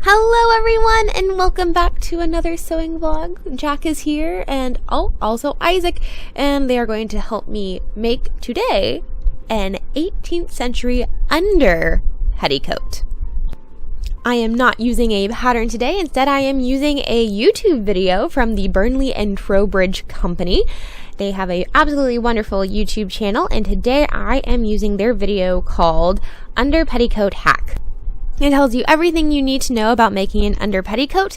Hello everyone and welcome back to another sewing vlog. Jack is here and also Isaac, and they are going to help me make today an 18th century under petticoat. I am not using a pattern today. Instead, I am using a YouTube video from the Burnley and Trowbridge company. They have a absolutely wonderful YouTube channel, and today I am using their video called Under Petticoat Hack. It tells you everything you need to know about making an under petticoat,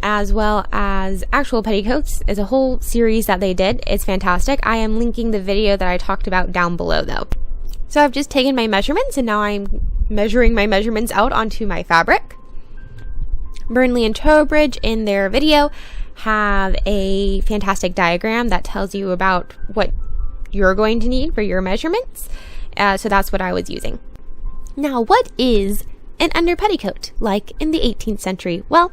as well as actual petticoats. It's a whole series that they did. It's fantastic. I am linking the video that I talked about down below though. So I've just taken my measurements and now I'm measuring my measurements out onto my fabric. Burnley and Trowbridge in their video have a fantastic diagram that tells you about what you're going to need for your measurements. So that's what I was using. Now, what is an under petticoat like in the 18th century? Well,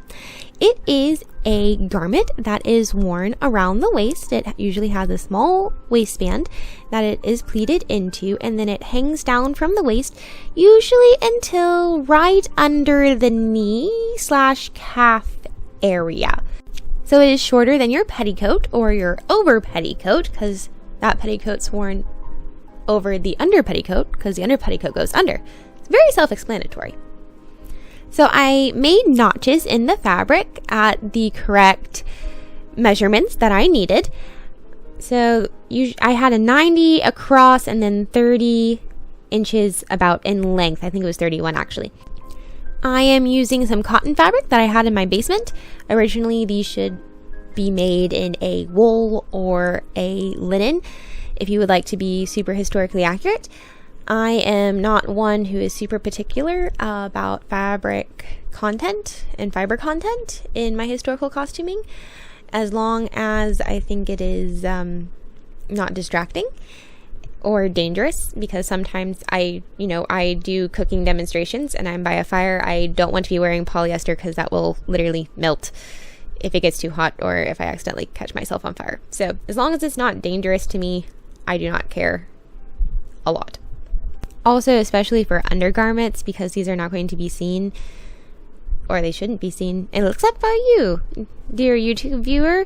it is a garment that is worn around the waist. It usually has a small waistband that it is pleated into, and then it hangs down from the waist, usually until right under the knee/calf area. So it is shorter than your petticoat or your over petticoat, because that petticoat's worn over the under petticoat because the under petticoat goes under. It's very self-explanatory. So I made notches in the fabric at the correct measurements that I needed. So I had a 90 across and then 30 inches about in length. I think it was 31 actually. I am using some cotton fabric that I had in my basement. Originally these should be made in a wool or a linen if you would like to be super historically accurate. I am not one who is super particular about fabric content and fiber content in my historical costuming, as long as I think it is not distracting or dangerous, because sometimes I do cooking demonstrations and I'm by a fire. I don't want to be wearing polyester because that will literally melt if it gets too hot or if I accidentally catch myself on fire. So as long as it's not dangerous to me, I do not care a lot. Also, especially for undergarments, because these are not going to be seen, or they shouldn't be seen, except by you, dear YouTube viewer,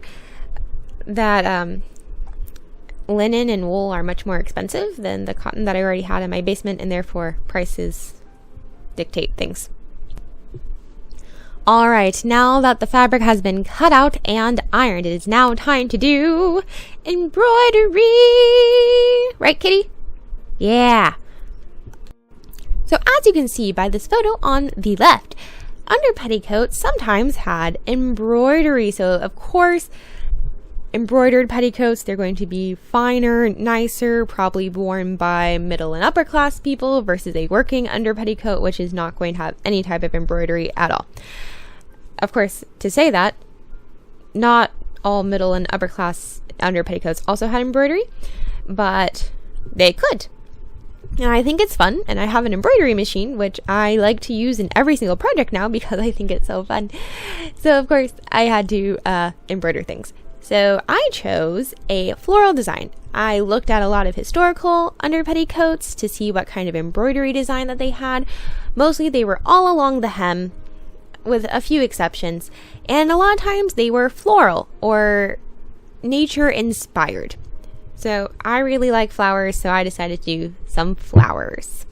that linen and wool are much more expensive than the cotton that I already had in my basement, and therefore prices dictate things. Alright, now that the fabric has been cut out and ironed, it is now time to do embroidery! Right, kitty? Yeah! So as you can see by this photo on the left, under petticoats sometimes had embroidery. So of course, embroidered petticoats, they're going to be finer, nicer, probably worn by middle and upper class people versus a working under petticoat, which is not going to have any type of embroidery at all. Of course, to say that, not all middle and upper class under petticoats also had embroidery, but they could. And I think it's fun, and I have an embroidery machine, which I like to use in every single project now because I think it's so fun. So of course, I had to embroider things. So I chose a floral design. I looked at a lot of historical under petticoats to see what kind of embroidery design that they had. Mostly they were all along the hem, with a few exceptions, and a lot of times they were floral or nature inspired. So I really like flowers, so I decided to do some flowers.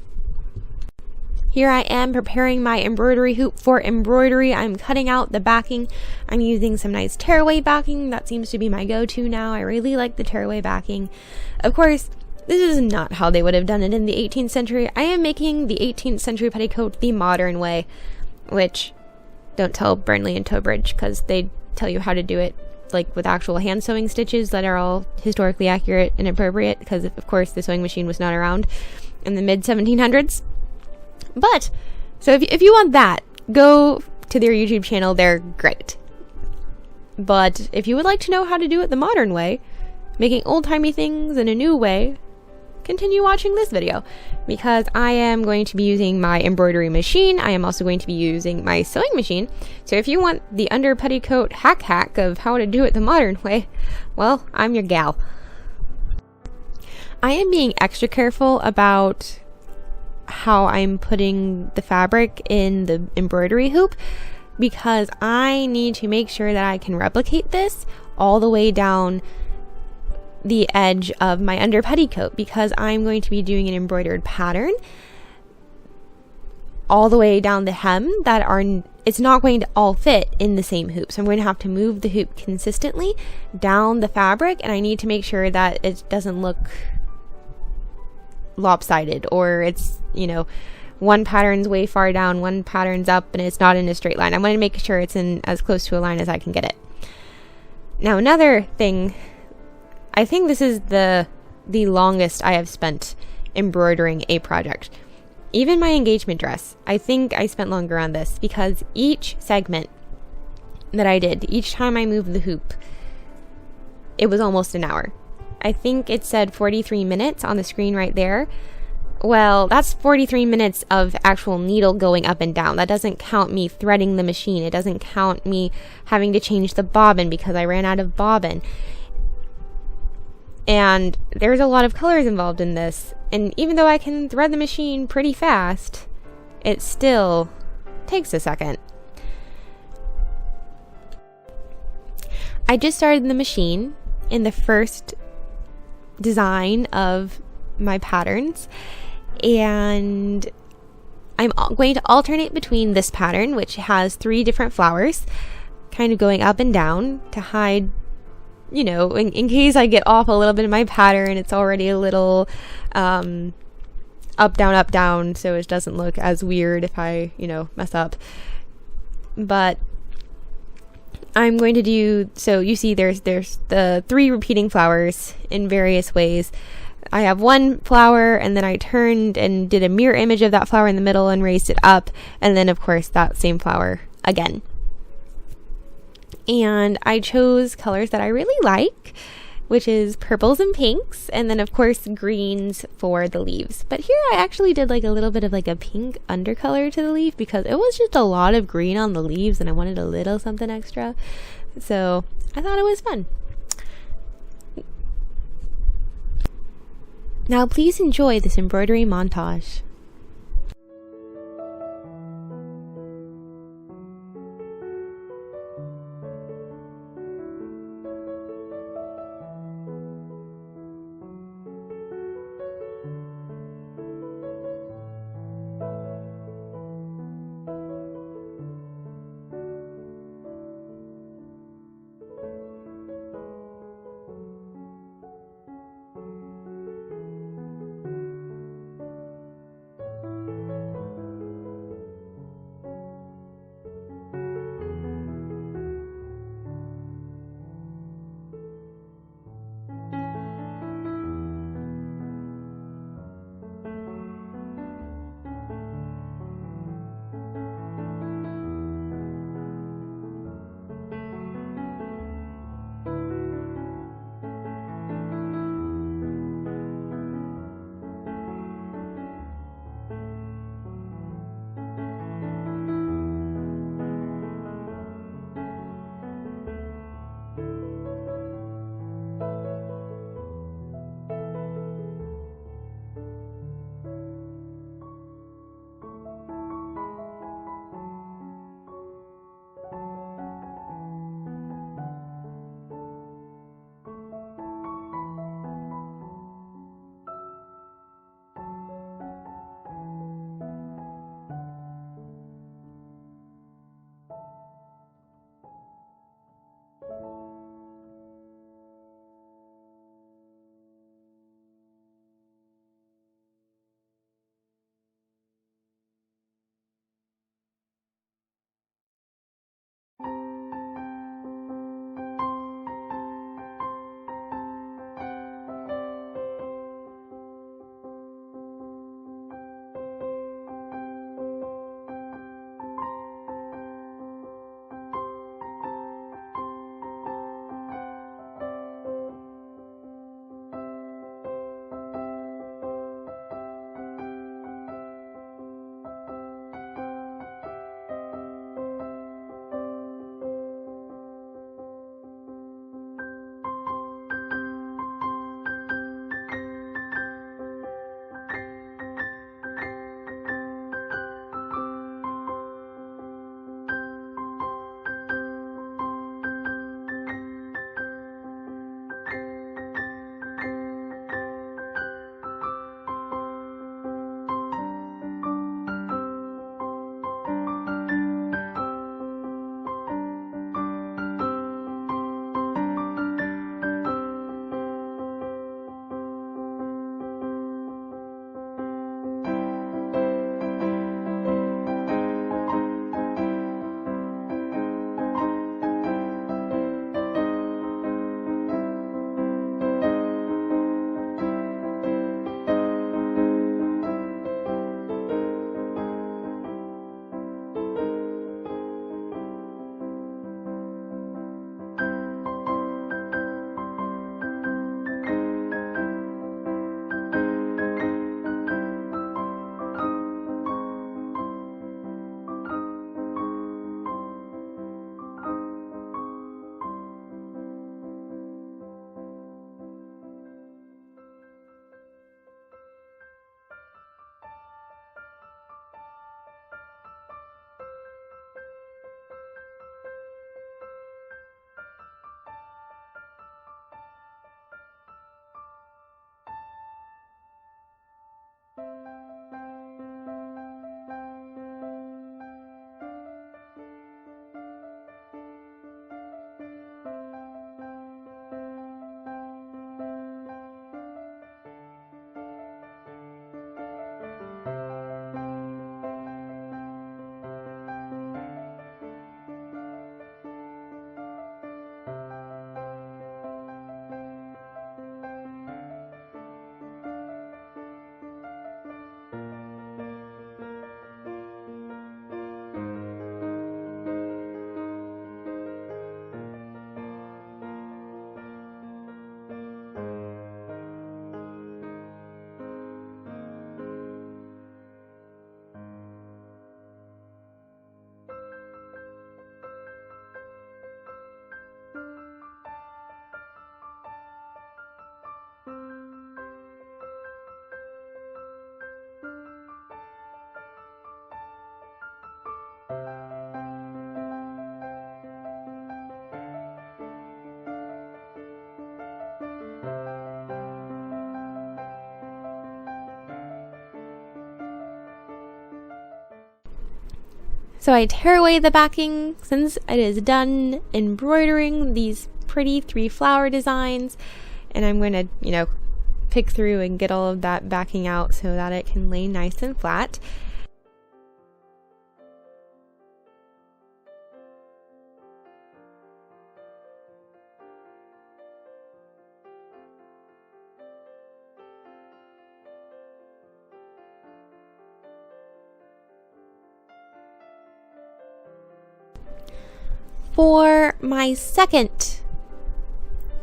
Here I am preparing my embroidery hoop for embroidery. I'm cutting out the backing. I'm using some nice tearaway backing. That seems to be my go-to now. I really like the tearaway backing. Of course, this is not how they would have done it in the 18th century. I am making the 18th century petticoat the modern way, which don't tell Burnley and Trowbridge because they tell you how to do it like with actual hand sewing stitches that are all historically accurate and appropriate, because of course the sewing machine was not around in the mid 1700s. But so if you want that, go to their YouTube channel. They're great. But if you would like to know how to do it the modern way, making old-timey things in a new way, continue watching this video, because I am going to be using my embroidery machine. I am also going to be using my sewing machine. So if you want the under petticoat hack of how to do it the modern way, well, I'm your gal. I am being extra careful about how I'm putting the fabric in the embroidery hoop, because I need to make sure that I can replicate this all the way down the edge of my under petticoat, because I'm going to be doing an embroidered pattern all the way down the hem it's not going to all fit in the same hoop. So I'm going to have to move the hoop consistently down the fabric, and I need to make sure that it doesn't look lopsided, or it's, one pattern's way far down, one pattern's up, and it's not in a straight line. I'm going to make sure it's in as close to a line as I can get it. Now, another thing, I think this is the longest I have spent embroidering a project. Even my engagement dress, I think I spent longer on this, because each segment that I did, each time I moved the hoop, it was almost an hour. I think it said 43 minutes on the screen right there. Well, that's 43 minutes of actual needle going up and down. That doesn't count me threading the machine. It doesn't count me having to change the bobbin because I ran out of bobbin. And there's a lot of colors involved in this. And even though I can thread the machine pretty fast, it still takes a second. I just started the machine in the first design of my patterns, and I'm going to alternate between this pattern, which has 3 different flowers kind of going up and down to hide, in case I get off a little bit of my pattern, it's already a little up, down, so it doesn't look as weird if I, mess up. But I'm going to do, so you see there's the 3 repeating flowers in various ways. I have one flower, and then I turned and did a mirror image of that flower in the middle and raised it up, and then of course that same flower again. And I chose colors that I really like, which is purples and pinks, and then of course greens for the leaves. But here I actually did like a little bit of like a pink undercolor to the leaf, because it was just a lot of green on the leaves and I wanted a little something extra. So I thought it was fun. Now please enjoy this embroidery montage. So I tear away the backing since it is done embroidering these pretty 3 flower designs, and I'm going to, pick through and get all of that backing out so that it can lay nice and flat. For my second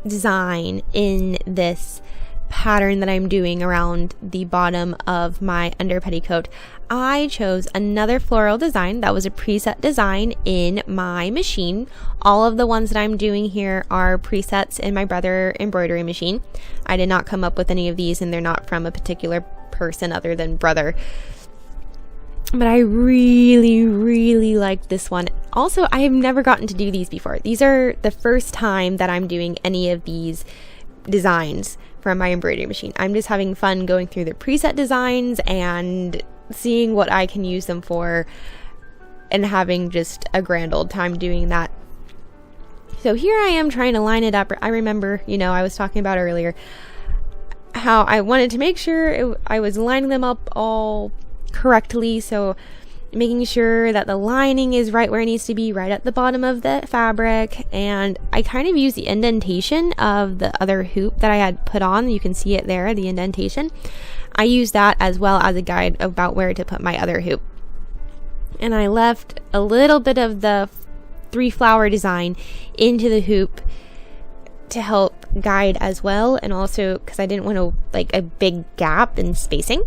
design in this pattern that I'm doing around the bottom of my underpetticoat, I chose another floral design that was a preset design in my machine. All of the ones that I'm doing here are presets in my Brother embroidery machine. I did not come up with any of these, and they're not from a particular person other than Brother. But I really, really liked this one. Also, I have never gotten to do these before. These are the first time that I'm doing any of these designs from my embroidery machine. I'm just having fun going through the preset designs and seeing what I can use them for and having just a grand old time doing that. So here I am trying to line it up. I remember, I was talking about earlier how I wanted to make sure I was lining them up all correctly, so making sure that the lining is right where it needs to be, right at the bottom of the fabric. And I kind of use the indentation of the other hoop that I had put on. You can see it there, the indentation. I use that as well as a guide about where to put my other hoop. And I left a little bit of the 3 flower design into the hoop to help guide as well, and also because I didn't want a big gap in spacing.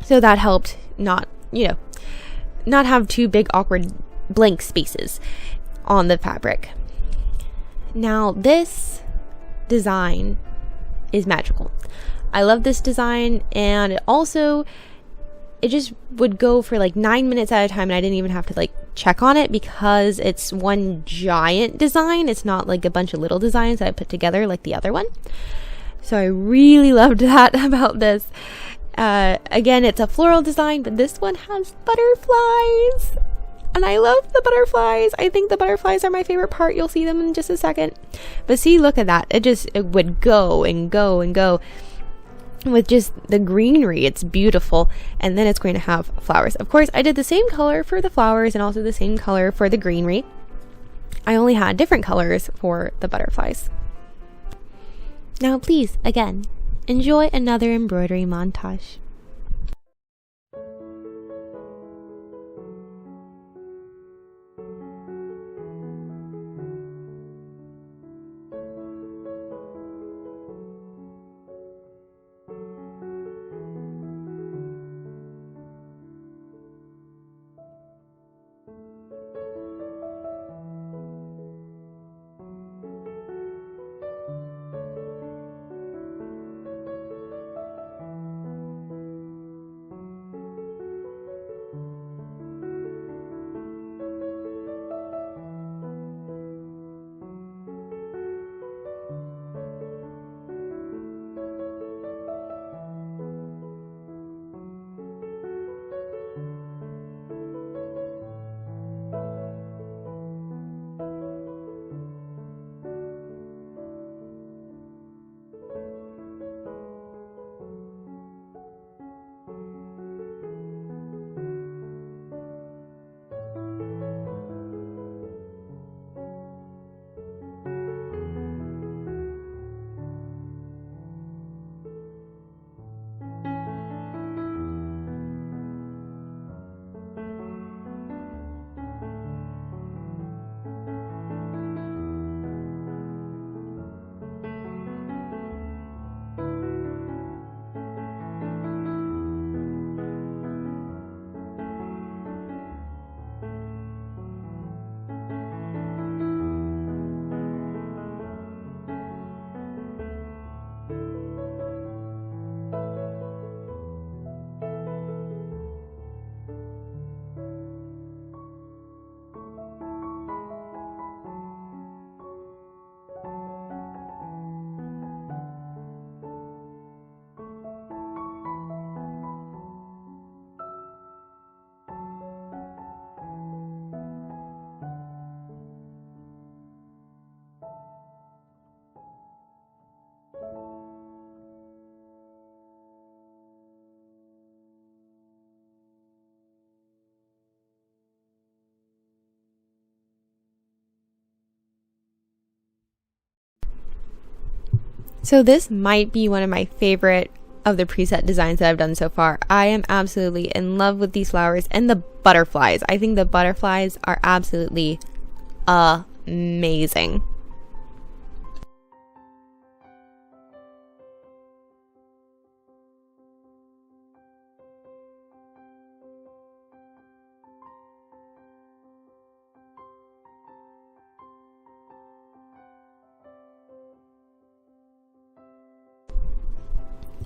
So that helped not have 2 big awkward blank spaces on the fabric. Now this design is magical. I love this design, and it just would go for 9 minutes at a time, and I didn't even have to check on it because it's one giant design. It's not a bunch of little designs that I put together like the other one. So I really loved that about this. Again, it's a floral design, but this one has butterflies, and I love the butterflies. I think the butterflies are my favorite part. You'll see them in just a second. But see, look at that. It would go and go and go with just the greenery. It's beautiful. And then it's going to have flowers. Of course, I did the same color for the flowers and also the same color for the greenery. I only had different colors for the butterflies. Now, please, again, enjoy another embroidery montage. So this might be one of my favorite of the preset designs that I've done so far. I am absolutely in love with these flowers and the butterflies. I think the butterflies are absolutely amazing.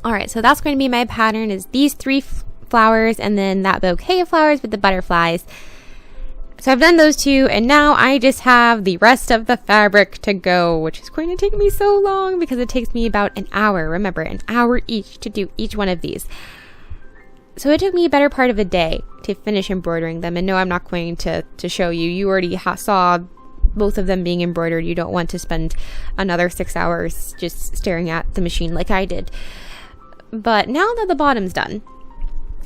Alright, so that's going to be my pattern, is these three flowers and then that bouquet of flowers with the butterflies. So I've done those two, and now I just have the rest of the fabric to go, which is going to take me so long because it takes me about an hour. Remember, an hour each to do each one of these. So it took me a better part of a day to finish embroidering them. And no, I'm not going to show you. You already saw both of them being embroidered. You don't want to spend another 6 hours just staring at the machine like I did. But now that the bottom's done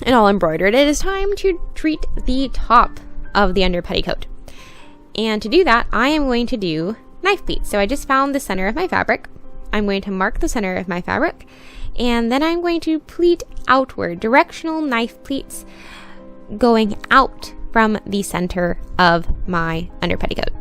and all embroidered, it is time to treat the top of the underpetticoat. And to do that, I am going to do knife pleats. So I just found the center of my fabric. I'm going to mark the center of my fabric, and then I'm going to pleat outward, directional knife pleats going out from the center of my underpetticoat.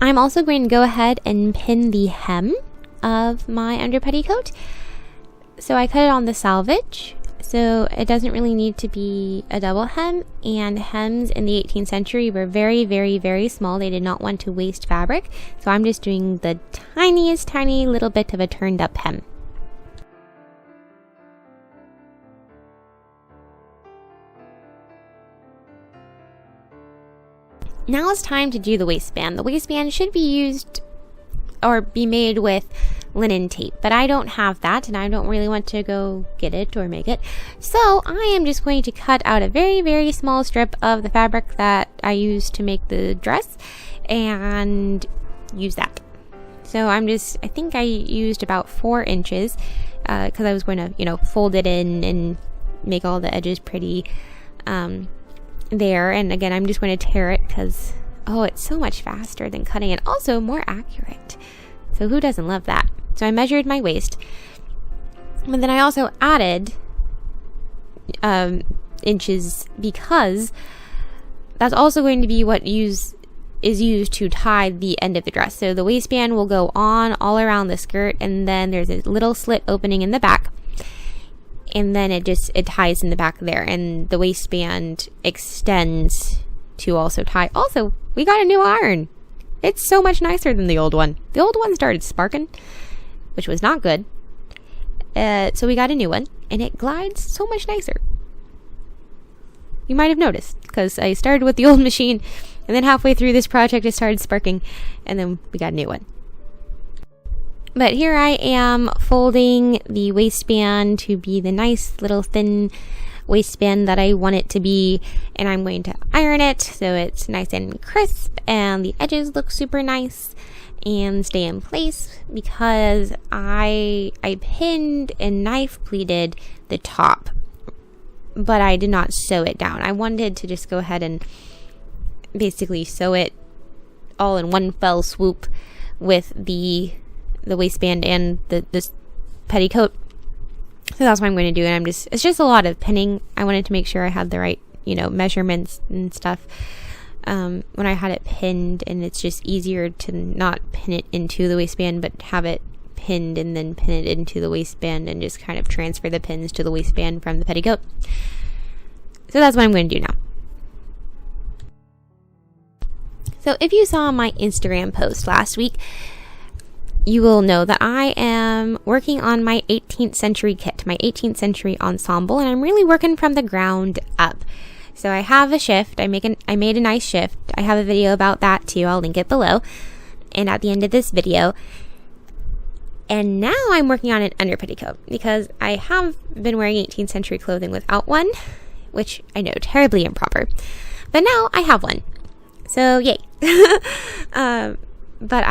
I'm also going to go ahead and pin the hem of my underpetticoat. So I cut it on the selvage, so it doesn't really need to be a double hem, and hems in the 18th century were very, very, very small. They did not want to waste fabric, so I'm just doing the tiniest, tiny little bit of a turned up hem. Now it's time to do the waistband. The waistband should be used or be made with linen tape, but I don't have that and I don't really want to go get it or make it. So I am just going to cut out a very, very small strip of the fabric that I used to make the dress and use that. So I think I used about 4 inches because I was going to, fold it in and make all the edges pretty there. And again, I'm just going to tear it because, it's so much faster than cutting it. Also more accurate. So who doesn't love that? So I measured my waist. And then I also added inches because that's also going to be what is used to tie the end of the dress. So the waistband will go on all around the skirt, and then there's a little slit opening in the back. And then it ties in the back there, and the waistband extends to also tie. Also, we got a new iron. It's so much nicer than the old one. The old one started sparking, which was not good. So we got a new one, and it glides so much nicer. You might have noticed, because I started with the old machine, and then halfway through this project it started sparking, and then we got a new one. But here I am folding the waistband to be the nice little thin waistband that I want it to be, and I'm going to iron it so it's nice and crisp and the edges look super nice and stay in place, because I pinned and knife pleated the top, but I did not sew it down. I wanted to just go ahead and basically sew it all in one fell swoop with the waistband and this petticoat. So that's what I'm going to do, and it's just a lot of pinning. I wanted to make sure I had the right, measurements and stuff when I had it pinned, and it's just easier to not pin it into the waistband, but have it pinned and then pin it into the waistband and just kind of transfer the pins to the waistband from the petticoat. So that's what I'm going to do now. So if you saw my Instagram post last week, you will know that I am working on my 18th century kit, my 18th century ensemble, and I'm really working from the ground up. So I have a shift. I made a nice shift. I have a video about that too. I'll link it below and at the end of this video. And now I'm working on an underpetticoat because I have been wearing 18th century clothing without one, which I know, terribly improper. But now I have one. So yay. But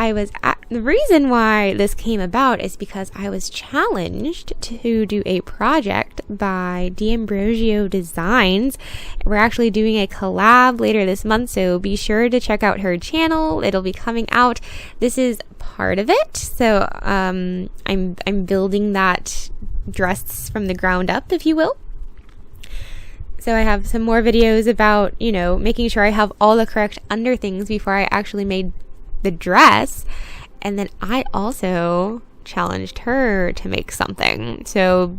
the reason why this came about is because I was challenged to do a project by D'Ambrosio Designs. We're actually doing a collab later this month, so be sure to check out her channel. It'll be coming out. This is part of it. So I'm building that dress from the ground up, if you will. So I have some more videos about, making sure I have all the correct under things before I actually made the dress. And then I also challenged her to make something. So,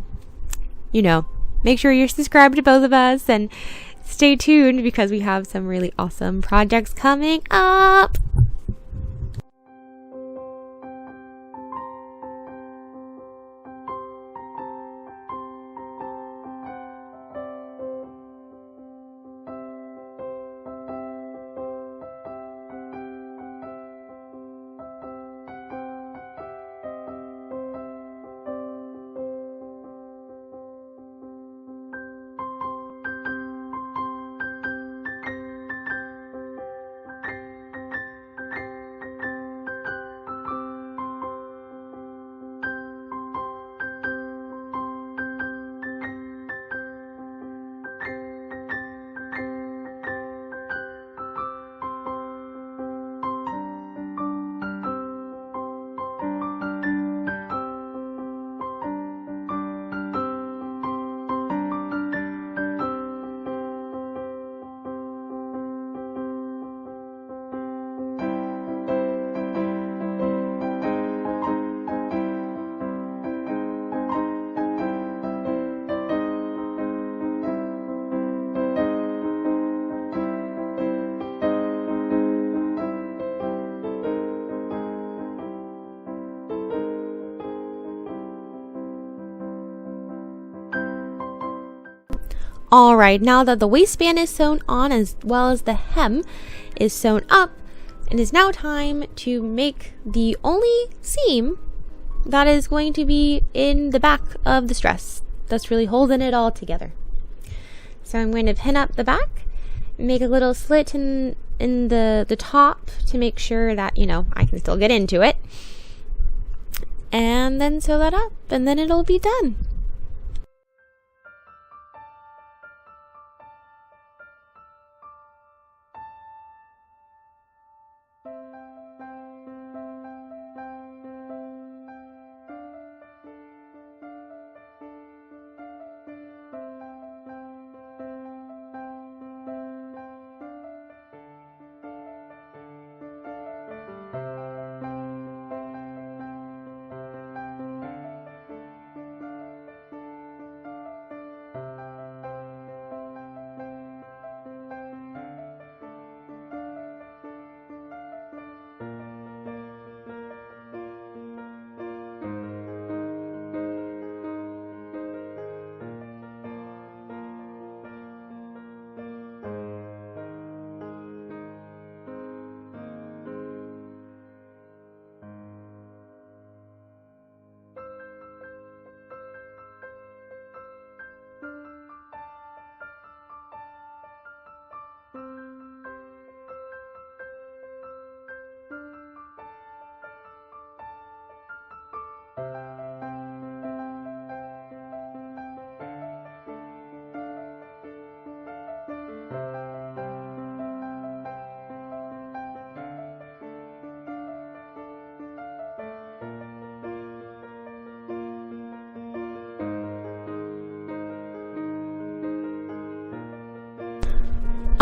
make sure you're subscribed to both of us and stay tuned because we have some really awesome projects coming up. Alright, now that the waistband is sewn on as well as the hem is sewn up, it is now time to make the only seam that is going to be in the back of this dress that's really holding it all together. So I'm going to pin up the back, make a little slit in the top to make sure that, you know, I can still get into it, and then sew that up, and then it'll be done.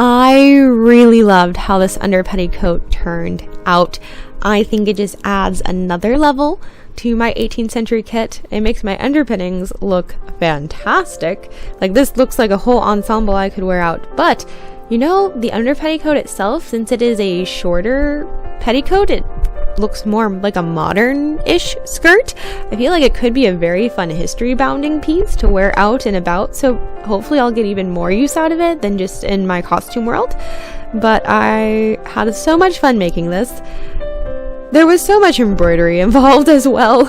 I really loved how this underpetticoat turned out. I think it just adds another level to my 18th century kit. It makes my underpinnings look fantastic. Like, this looks like a whole ensemble I could wear out. But, you know, the underpetticoat itself, since it is a shorter petticoat, it looks more like a modern-ish skirt. I feel like it could be a very fun history-bounding piece to wear out and about, so hopefully I'll get even more use out of it than just in my costume world. But I had so much fun making this. There was so much embroidery involved as well,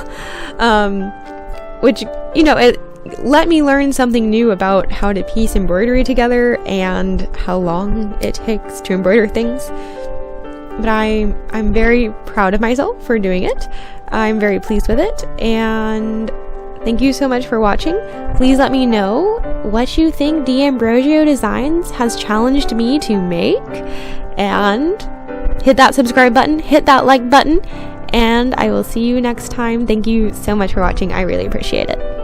which, you know, it let me learn something new about how to piece embroidery together and how long it takes to embroider things. But I'm very proud of myself for doing it. I'm very pleased with it, and thank you so much for watching. Please let me know what you think D'Ambrosio Designs has challenged me to make, and hit that subscribe button, hit that like button, and I will see you next time. Thank you so much for watching. I really appreciate it.